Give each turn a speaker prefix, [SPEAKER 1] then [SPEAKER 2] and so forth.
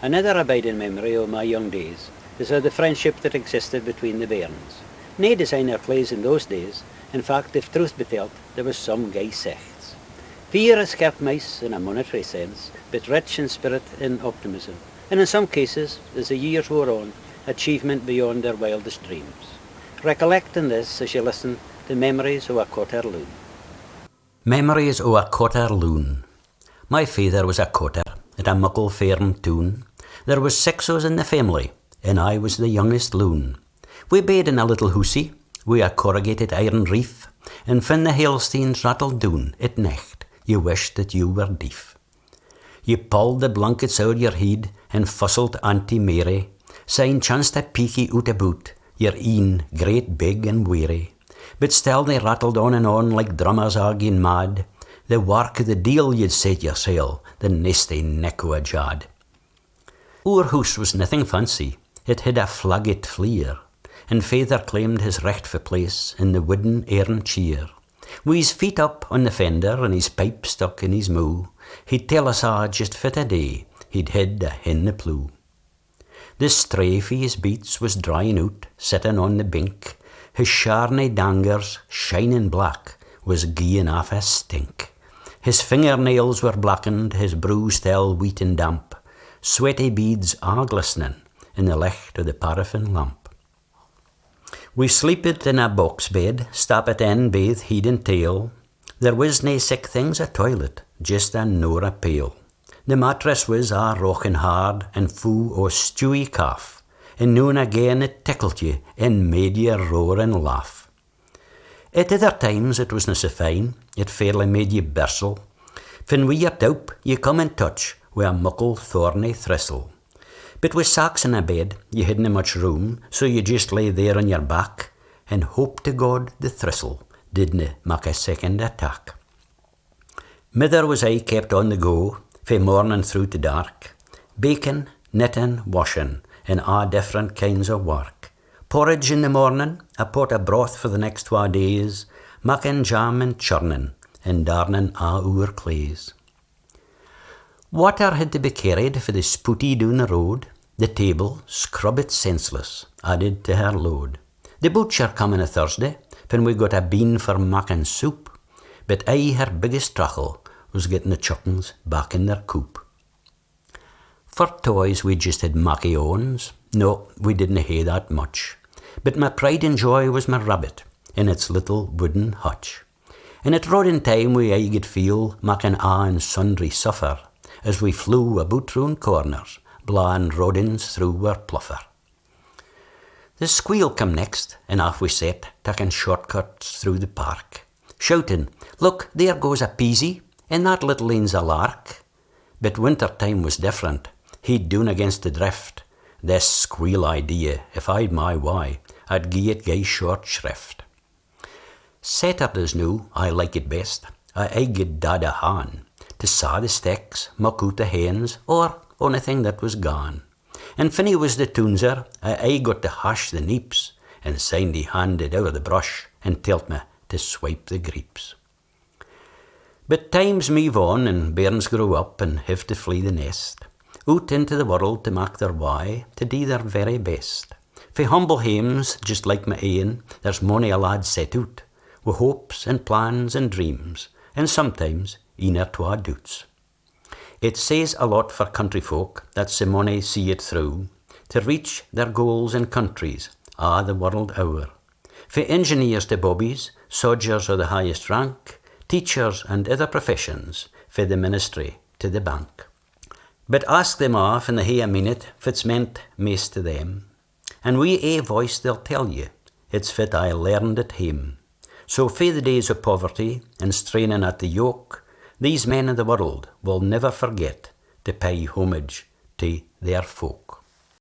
[SPEAKER 1] Another abiding memory of my young days is of the friendship that existed between the bairns. Nae designer plays in those days. In fact, if truth be told, there was some gay sects. Fear is kept mice in a monetary sense, but rich in spirit and optimism, and in some cases, as the years wore on, achievement beyond their wildest dreams. Recollecting this as you listen to Memories of a Cottar Loon.
[SPEAKER 2] Memories of a Cottar Loon. My father was a cotter at a muckle farm toon. There was 6 of us in the family, and I was the youngest loon. We bed in a little hoosie, wi' a corrugated iron reef, and fin the hailstones rattled doon at nicht, you wished that you were deaf. You pulled the blankets out your head and fussled Auntie Mary, saying chanced a peeky out about, your een great big and weary. But still they rattled on and on like drummers arguing mad, the work of the deal you'd set yoursel, the nasty neck o' a jad. Our house was nothing fancy, it had a flagget fleer, and father claimed his rightful place in the wooden iron chair. With his feet up on the fender and his pipe stuck in his mou, he'd tell us just fit a day he'd head a hen the pleugh. The strafe of his beats was drying out, sitting on the bink. His sharny dangers, shining black, was gieing off a stink. His fingernails were blackened, his brow still wheat and damp, sweaty beads a glistening in the light of the paraffin lamp. We sleeped in a box bed, stappit in baith head and tail. There was nae sick things a toilet, just a nora pail. The mattress was a rockin' hard and full o' stewy calf, and now and again it tickled ye and made ye roar and laugh. At other times it was na so fine, it fairly made ye birstle. Fin wi' your doup ye come in touch wi' a muckle thorny thistle. But with sacks in a bed, you hadna much room, so you just lay there on your back and hope to God the thistle didna mak a second attack. Mither was I kept on the go, fae morning through to dark, baking, knitting, washing, and a different kinds of work. Porridge in the morning, a pot of broth for the next 2 days, making jam and churning, and darning a our clays. Water had to be carried for the spooty down the road, the table, scrubbit senseless, added to her load. The butcher come on a Thursday, when we got a bean for making soup, but her biggest trouble was getting the chuckens back in their coop. For toys we just had Mackie Owens. No, we didn't hae that much. But my pride and joy was my rabbit in its little wooden hutch. And at rodin time we I could feel making and sundry suffer, as we flew about round corners, blawing rodins through our pluffer. The squeal come next, and off we set, taking shortcuts through the park, shouting, "Look, there goes a peasy, and that little ane's a lark." But winter time was different. He'd down against the drift. This squeal idea, if I'd my way, I'd gie it gay short shrift. Saturdays now, I like it best. I get dad a han, to saw the sticks, muck out the hens, or onything that was gone. And Finny was the toonser, I got to hash the neeps, and Sandy handed out of the brush and tell't me to swipe the greeps. But times move on, and bairns grow up and have to flee the nest, out into the world to mak their way, to do their very best. Fae humble hames, just like my ain, there's mony a lad set out, with hopes and plans and dreams, and sometimes een or twa doubts. It says a lot for country folk that so mony see it through, to reach their goals in countries the world o'er. Fae engineers to bobbies, sodgers of the highest rank, teachers and other professions, fae the ministry to the bank. But ask them off and they hae a minute fit's meant maist to them, and wi' a voice they'll tell you, it's fit I learned at hame. So fae the days of poverty and straining at the yoke, these men of the world will never forget to pay homage to their folk.